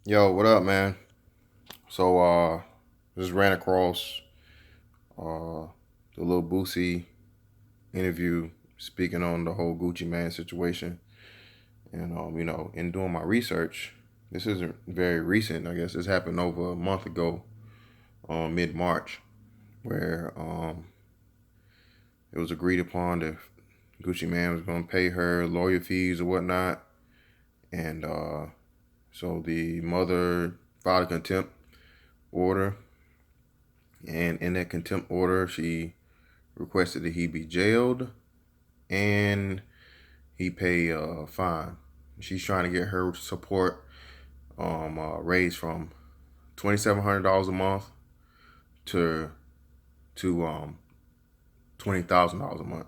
Yo, what up, man? So, just ran across uh the little Boosie interview speaking on the whole Gucci Man situation, and in doing my research, this isn't very recent. I guess this happened over a month ago, mid March, where it was agreed upon that Gucci Man was going to pay her lawyer fees or whatnot, and so the mother filed a contempt order, and in that contempt order, she requested that he be jailed and he pay a fine. She's trying to get her support raised from $2,700 a month to $20,000 a month.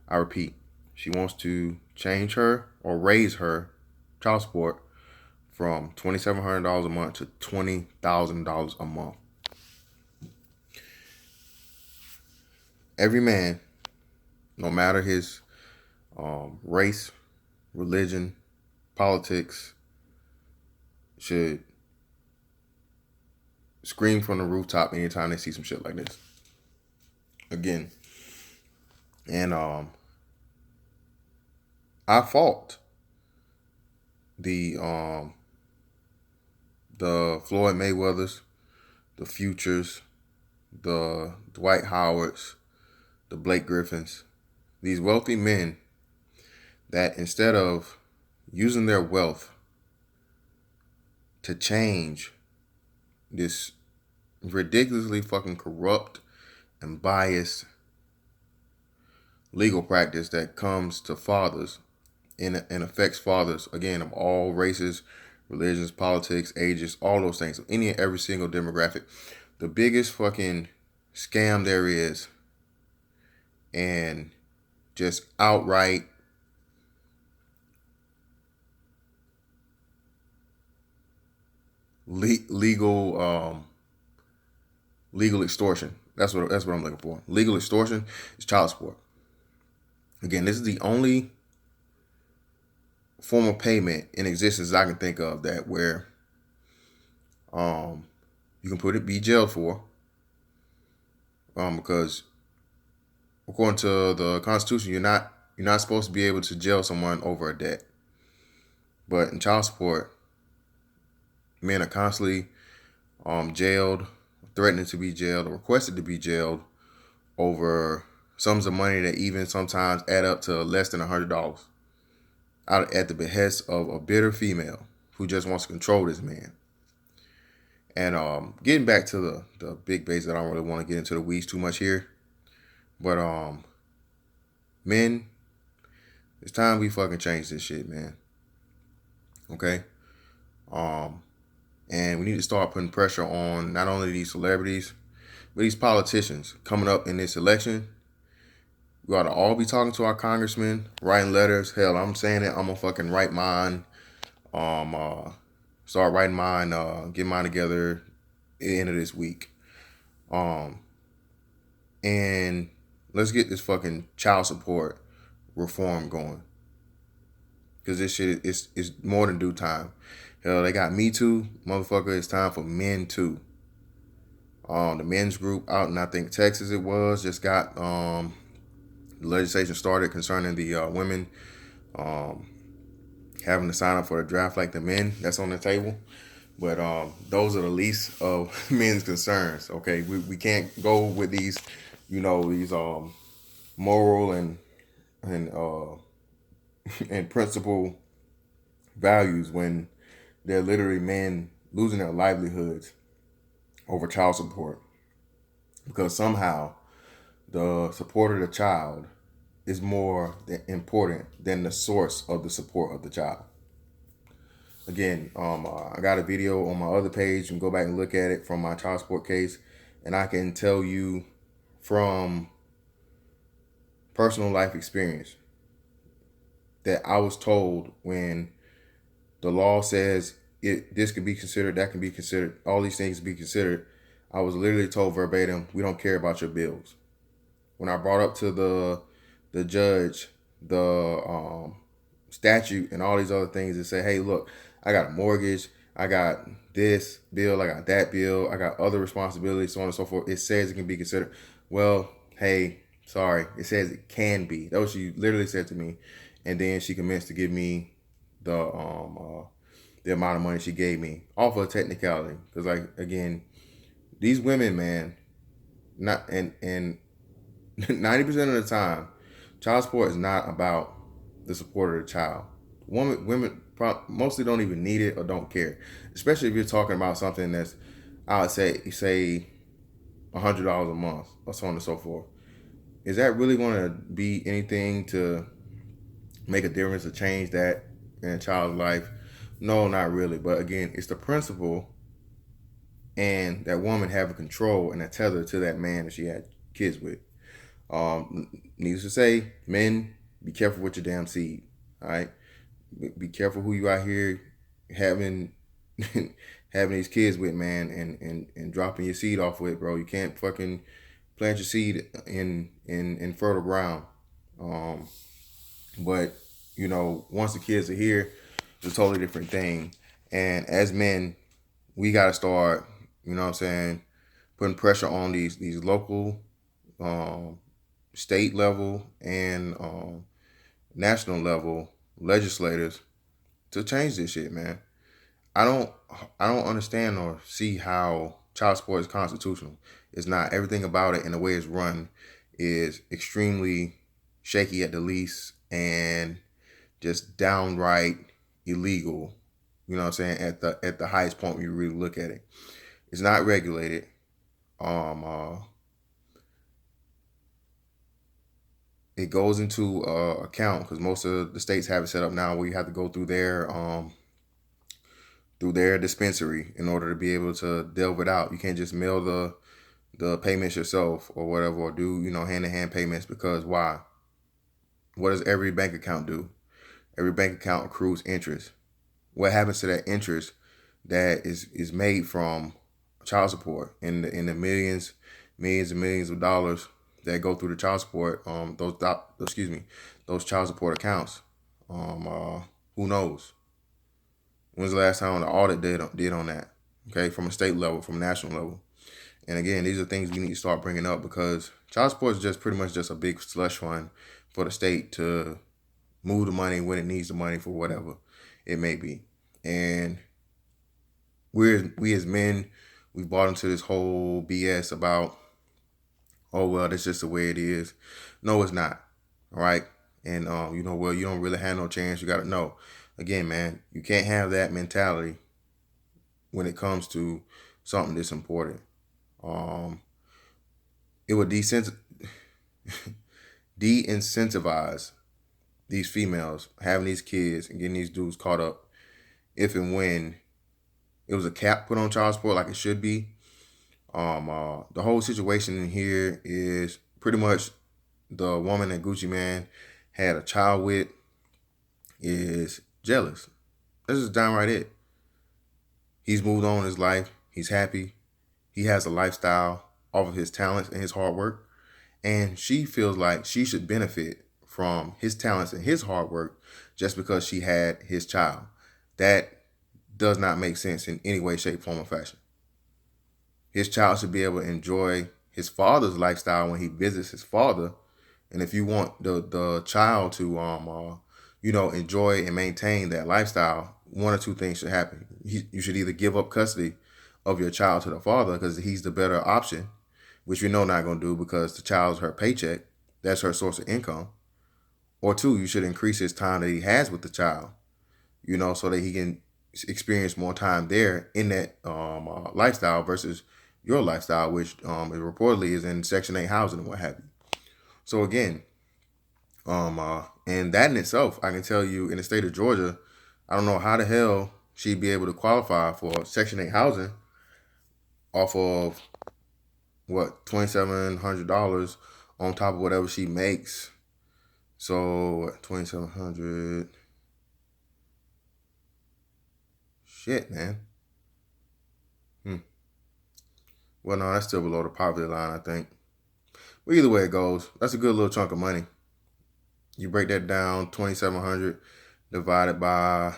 I repeat, she wants to change her or raise her child support from $2,700 a month to $20,000 a month. Every man, no matter his race, religion, politics, should scream from the rooftop anytime they see some shit like this. Again, and I fault the Floyd Mayweathers, the Futures, the Dwight Howards, the Blake Griffins, these wealthy men that instead of using their wealth to change this ridiculously fucking corrupt and biased legal practice that comes to fathers and affects fathers, again, of all races, religions, politics, ages, all those things, any and every single demographic. The biggest fucking scam there is, and just outright legal extortion. That's what I'm looking for. Legal extortion is child support. Again, this is the only form of payment in existence I can think of that where you can be jailed for, because according to the Constitution, you're not supposed to be able to jail someone over a debt. But in child support, men are constantly jailed, threatening to be jailed, or requested to be jailed over sums of money that even sometimes add up to less than $100, out at the behest of a bitter female who just wants to control this man. And getting back to the big base, that I don't really want to get into the weeds too much here, but men, it's time we fucking change this shit, man. Okay? And we need to start putting pressure on not only these celebrities, but these politicians coming up in this election. We ought to all be talking to our congressmen, writing letters. Hell, I'm saying it. I'm gonna fucking write mine. Start writing mine. Get mine together at the end of this week. And let's get this fucking child support reform going, because this shit is more than due time. Hell, they got Me Too, motherfucker. It's time for Men Too. The men's group out in, I think, Texas it was, just got legislation started concerning the women having to sign up for the draft like the men. That's on the table. But those are the least of men's concerns. Okay, we can't go with these, these moral and and principle values when they're literally men losing their livelihoods over child support, because somehow the support of the child is more important than the source of the support of the child. Again, I got a video on my other page. You can go back and look at it from my child support case, and I can tell you from personal life experience that I was told when the law says this could be considered, that can be considered, all these things be considered. I was literally told verbatim, we don't care about your bills. When I brought up to the judge the statute and all these other things, and say, hey, look, I got a mortgage, I got this bill, I got that bill, I got other responsibilities, so on and so forth. It says it can be considered. Well, hey, sorry, it says it can be. That was what she literally said to me, and then she commenced to give me the amount of money she gave me off of a technicality. Because like again, these women, man, not and 90% of the time, child support is not about the support of the child. Women mostly don't even need it or don't care, especially if you're talking about something that's, I would say $100 a month or so on and so forth. Is that really going to be anything to make a difference or change that in a child's life? No, not really. But again, it's the principle and that woman having control and a tether to that man that she had kids with. Needless to say, men, be careful with your damn seed. All right, be careful who you out here having having these kids with, man, and dropping your seed off with, bro. You can't fucking plant your seed in fertile ground. Um, but once the kids are here, it's a totally different thing. And as men, we gotta start, what I'm saying, putting pressure on these local, um, state level, and national level legislators to change this shit, man. I don't I don't understand or see how child support is constitutional. It's not. Everything about it and the way it's run is extremely shaky at the least and just downright illegal. You know what I'm saying? At the highest point when you really look at it. It's not regulated. Um uh it goes into account because most of the states have it set up now where you have to go through their dispensary in order to be able to delve it out. You can't just mail the payments yourself or whatever, or do hand to hand payments, because why? What does every bank account do? Every bank account accrues interest. What happens to that interest that is made from child support in the millions and millions of dollars that go through the child support those child support accounts? Who knows? When's the last time the audit did on that? Okay, from a state level, from a national level. And again, these are things we need to start bringing up because child support is just pretty much just a big slush fund for the state to move the money when it needs the money for whatever it may be. And we as men, we bought into this whole BS about, oh well, that's just the way it is. No, it's not. All right. And well, you don't really have no chance. You gotta know. Again, man, you can't have that mentality when it comes to something this important. Um, it would de-incentivize these females having these kids and getting these dudes caught up if and when it was a cap put on child support like it should be. The whole situation in here is pretty much the woman that Gucci Mane had a child with is jealous. This is downright it. He's moved on in his life. He's happy. He has a lifestyle off of his talents and his hard work. And she feels like she should benefit from his talents and his hard work just because she had his child. That does not make sense in any way, shape, form, or fashion. His child should be able to enjoy his father's lifestyle when he visits his father. And if you want the child to enjoy and maintain that lifestyle, one or two things should happen. You should either give up custody of your child to the father because he's the better option, which we know not going to do because the child's her paycheck. That's her source of income. Or two, you should increase his time that he has with the child, so that he can experience more time there in that lifestyle versus your lifestyle, which reportedly is in Section 8 housing and what have you. So again, and that in itself, I can tell you in the state of Georgia, I don't know how the hell she'd be able to qualify for Section 8 housing off of what, $2,700 on top of whatever she makes. So $2,700. Shit, man. Well, no, that's still below the poverty line, I think. But either way it goes, that's a good little chunk of money. You break that down, 2,700 divided by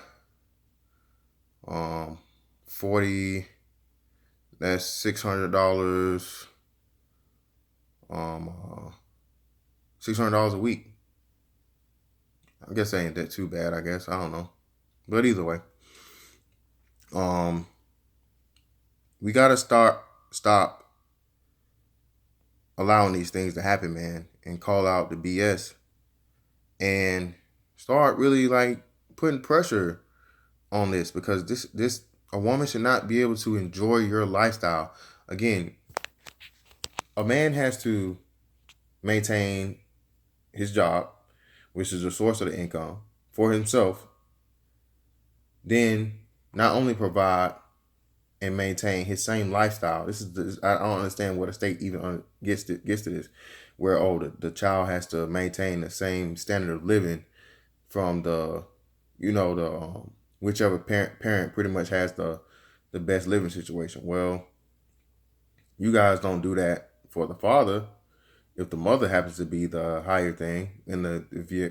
40. That's $600. $600 a week. I guess that ain't that too bad. I guess I don't know, but either way, um, we gotta stop allowing these things to happen, man, and call out the BS and start really like putting pressure on this, because this a woman should not be able to enjoy your lifestyle. Again, a man has to maintain his job, which is the source of the income for himself, then not only provide and maintain his same lifestyle. I don't understand what a state even gets to this, where the child has to maintain the same standard of living from the, the whichever parent pretty much has the best living situation. Well, you guys don't do that for the father. If the mother happens to be the higher thing, in the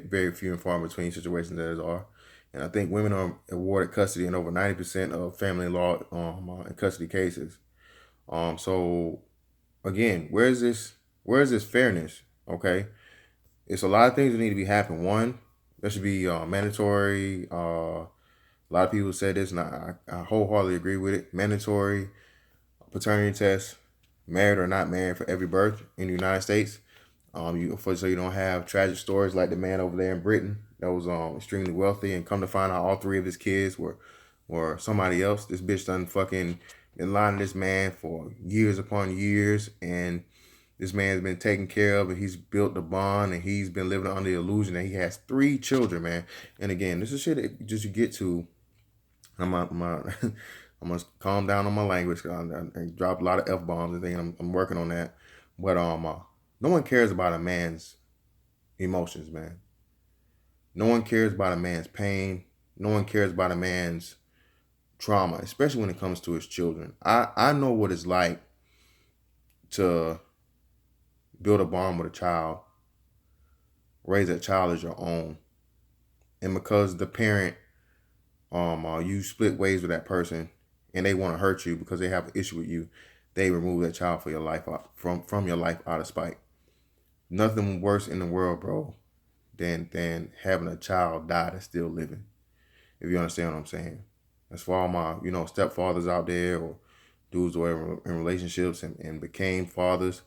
very few and far between situations that are, and I think women are awarded custody in over 90% of family law and custody cases. So again, where is this fairness? Okay, it's a lot of things that need to be happening. One, there should be mandatory. A lot of people say this, and I wholeheartedly agree with it. Mandatory paternity test, married or not married, for every birth in the United States. So you don't have tragic stories like the man over there in Britain that was extremely wealthy, and come to find out all three of his kids were somebody else. This bitch done fucking been lying to this man for years upon years, and this man's been taken care of, and he's built the bond, and he's been living under the illusion that he has 3 children, man. And again, this is shit that just you get to. I'm gonna calm down on my language, because I drop a lot of F-bombs and things. I'm working on that, but no one cares about a man's emotions, man. No one cares about a man's pain. No one cares about a man's trauma, especially when it comes to his children. I know what it's like to build a bond with a child, raise that child as your own, and because the parent, you split ways with that person, and they want to hurt you because they have an issue with you, they remove that child for your life from your life out of spite. Nothing worse in the world, bro, than having a child die that's still living. If you understand what I'm saying. As for all my, stepfathers out there, or dudes who are in relationships and became fathers,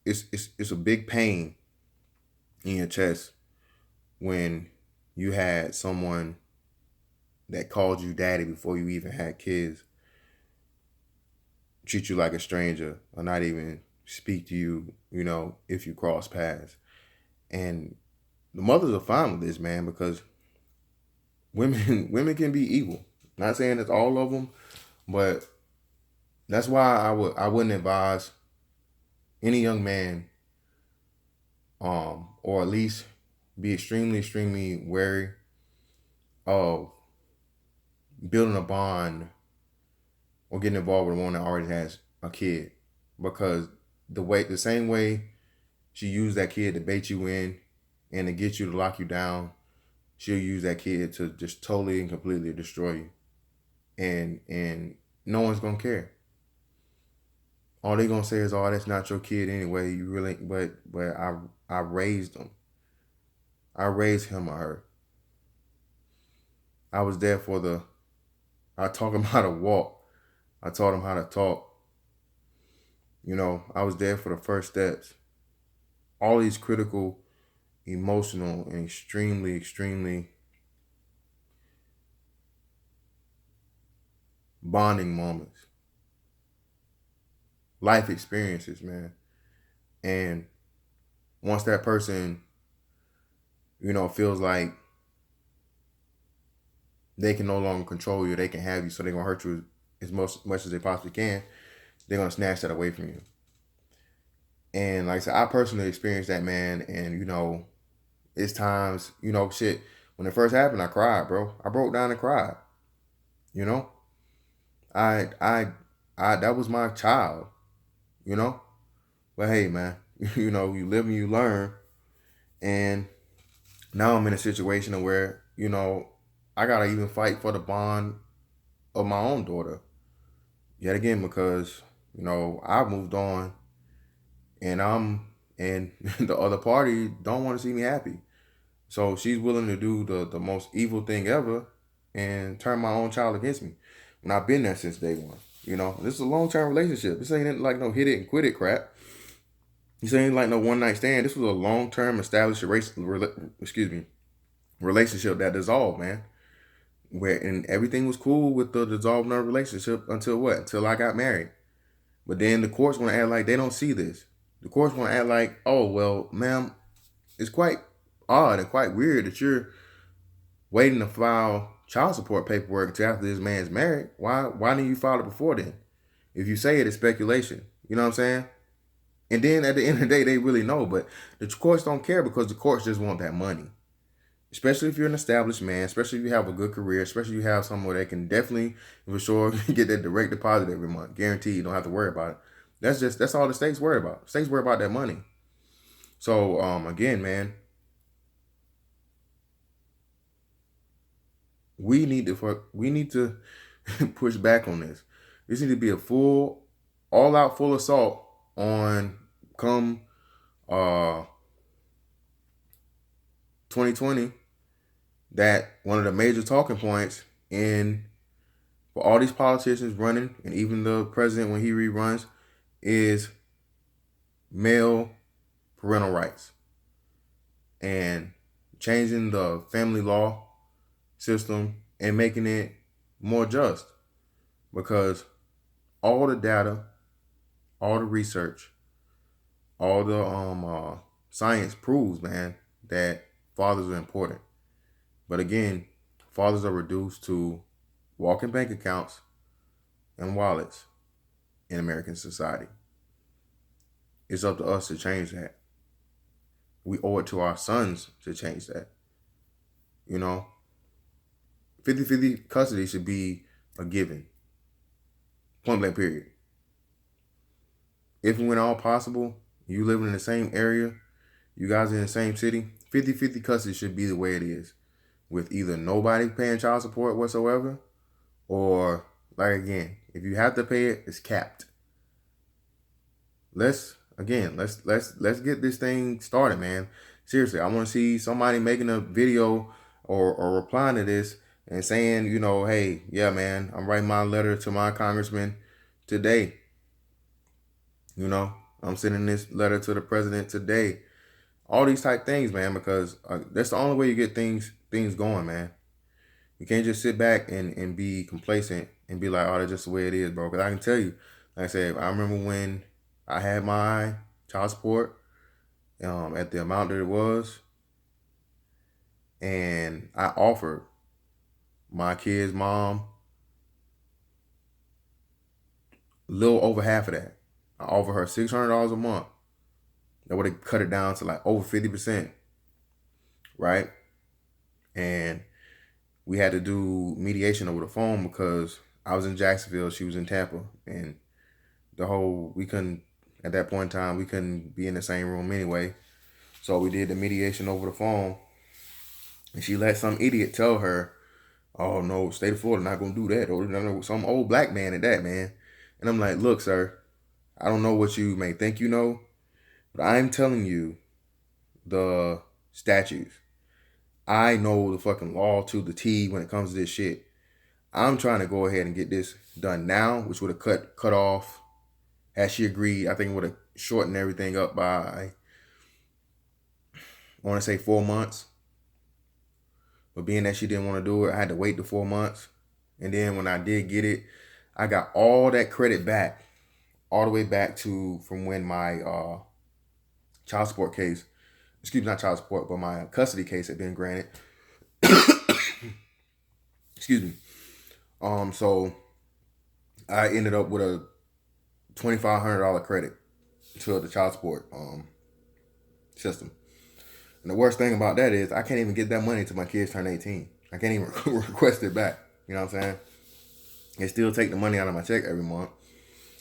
it's a big pain in your chest when you had someone that called you daddy before you even had kids treat you like a stranger, or not even speak to you, if you cross paths. And the mothers are fine with this, man, because women can be evil. Not saying it's all of them, but that's why I wouldn't advise any young man, or at least be extremely wary of building a bond or getting involved with a woman that already has a kid, because the same way she used that kid to bait you in and to get you to lock you down, she'll use that kid to just totally and completely destroy you. And no one's gonna care. All they gonna say is, "Oh, that's not your kid anyway. You really," but I raised them. I raised him or her. I was there for I taught him how to walk. I taught him how to talk. I was there for the first steps. All these critical, emotional, and extremely bonding moments. Life experiences, man. And once that person, feels like they can no longer control you, they can have you, so they're going to hurt you as much as they possibly can, they're going to snatch that away from you. And like I said, I personally experienced that, man. And, it's times, shit, when it first happened, I cried, bro. I broke down and cried. I that was my child, But hey, man, you live and you learn. And now I'm in a situation where, I gotta even fight for the bond of my own daughter. Yet again, because, I've moved on, and the other party don't want to see me happy. So she's willing to do the most evil thing ever and turn my own child against me. And I've been there since day one. This is a long-term relationship. This ain't like no hit it and quit it crap. This ain't like no one-night stand. This was a long-term established relationship that dissolved, man. And everything was cool with the dissolving of relationship until what? Until I got married. But then the courts want to act like they don't see this. The courts want to act like, oh, well, ma'am, it's quite odd and quite weird that you're waiting to file child support paperwork until after this man's married. Why didn't you file it before then? If you say it, it's speculation. You know what I'm saying? And then at the end of the day, they really know. But the courts don't care because the courts just want that money. Especially if you're an established man, especially if you have a good career, especially if you have somewhere that can definitely, for sure, get that direct deposit every month. Guaranteed, you don't have to worry about it. That's all the state's worried about. The state's worried about that money. So, again, man, we need to push back on this. This needs to be a all out full assault on come 2020. That one of the major talking points for all these politicians running, and even the president when he reruns, is male parental rights and changing the family law system and making it more just, because all the data, all the research, all the science proves, man, that fathers are important. But again, fathers are reduced to walking bank accounts and wallets in American society. It's up to us to change that. We owe it to our sons to change that. 50-50 custody should be a given. Point blank period. If and when all possible, you living in the same area, you guys in the same city, 50-50 custody should be the way it is. With either nobody paying child support whatsoever, or, like, again, if you have to pay it, it's capped. Let's get this thing started, man. Seriously, I want to see somebody making a video or replying to this and saying, hey, yeah, man, I'm writing my letter to my congressman today. I'm sending this letter to the president today. All these type things, man, because that's the only way you get things going, man. You can't just sit back and be complacent and be like, oh, that's just the way it is, bro. Because I can tell you, like I said, I remember when I had my child support at the amount that it was, and I offered my kid's mom a little over half of that. I offered her $600 a month. That would have cut it down to like over 50%, right? And we had to do mediation over the phone because I was in Jacksonville, she was in Tampa, and at that point in time, we couldn't be in the same room anyway. So we did the mediation over the phone, and she let some idiot tell her, oh no, state of Florida not gonna do that, or some old black man at that, man. And I'm like, look, sir, I don't know what you may think you know, but I'm telling you the statutes. I know the fucking law to the T when it comes to this shit. I'm trying to go ahead and get this done now, which would have cut off, as she agreed, I think it would have shortened everything up by, I want to say 4 months. But being that she didn't want to do it, I had to wait the 4 months. And then when I did get it, I got all that credit back, all the way back to from when my child support case, not child support, but my custody case had been granted. Excuse me. So I ended up with a $2,500 credit to the child support system. And the worst thing about that is I can't even get that money until my kids turn 18. I can't even request it back. You know what I'm saying? They still take the money out of my check every month.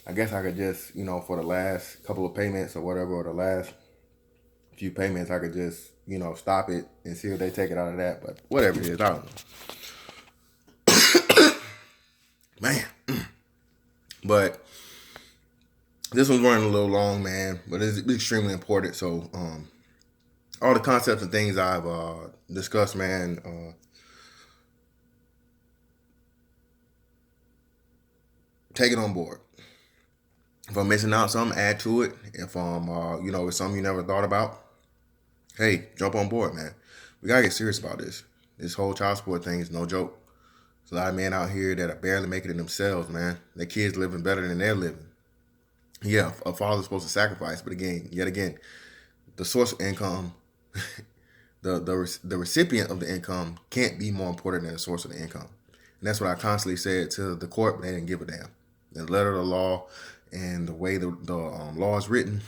I guess I could just, for the last couple of payments or whatever, or the last few payments, I could just, stop it and see if they take it out of that. But whatever it is, I don't know. But this one's running a little long, man, but it's extremely important. So, all the concepts and things I've discussed, man, take it on board. If I'm missing out something, add to it. If it's something you never thought about, hey, jump on board, man. We gotta get serious about this. This whole child support thing is no joke. There's a lot of men out here that are barely making it themselves, man. Their kids living better than they're living. Yeah, a father's supposed to sacrifice, but yet again, the source of income, the recipient of the income can't be more important than the source of the income. And that's what I constantly said to the court, but they didn't give a damn. The letter of the law and the way the law is written,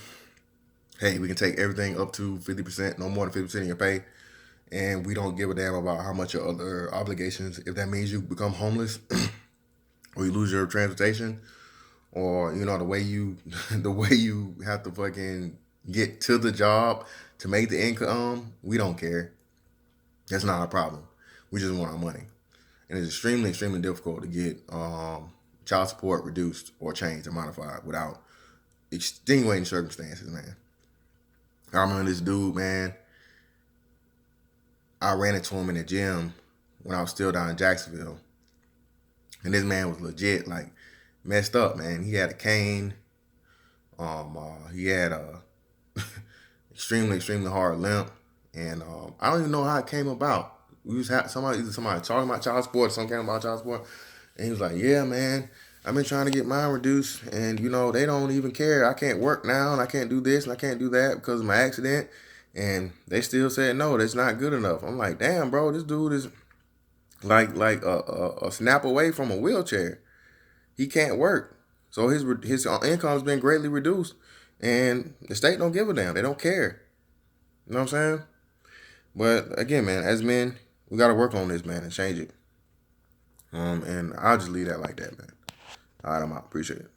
hey, we can take everything up to 50%, no more than 50% of your pay, and we don't give a damn about how much your other obligations. If that means you become homeless or you lose your transportation, or the way you have to fucking get to the job to make the income, we don't care. That's not our problem. We just want our money, and it's extremely difficult to get child support reduced or changed or modified without extenuating circumstances, man. I remember this dude, man. I ran into him in the gym when I was still down in Jacksonville, and this man was legit like messed up, man. He had a cane. He had a extremely hard limp, and I don't even know how it came about. We was somebody talking about child support, something came about child support, and he was like, "Yeah, man, I've been trying to get mine reduced, and they don't even care. I can't work now, and I can't do this, and I can't do that because of my accident." And they still said no, that's not good enough. I'm like, damn, bro, this dude is like a snap away from a wheelchair. He can't work, so his income's been greatly reduced, and the state don't give a damn. They don't care. You know what I'm saying? But again, man, as men, we got to work on this, man, and change it. And I'll just leave that like that, man. All right, I'm out. Appreciate it.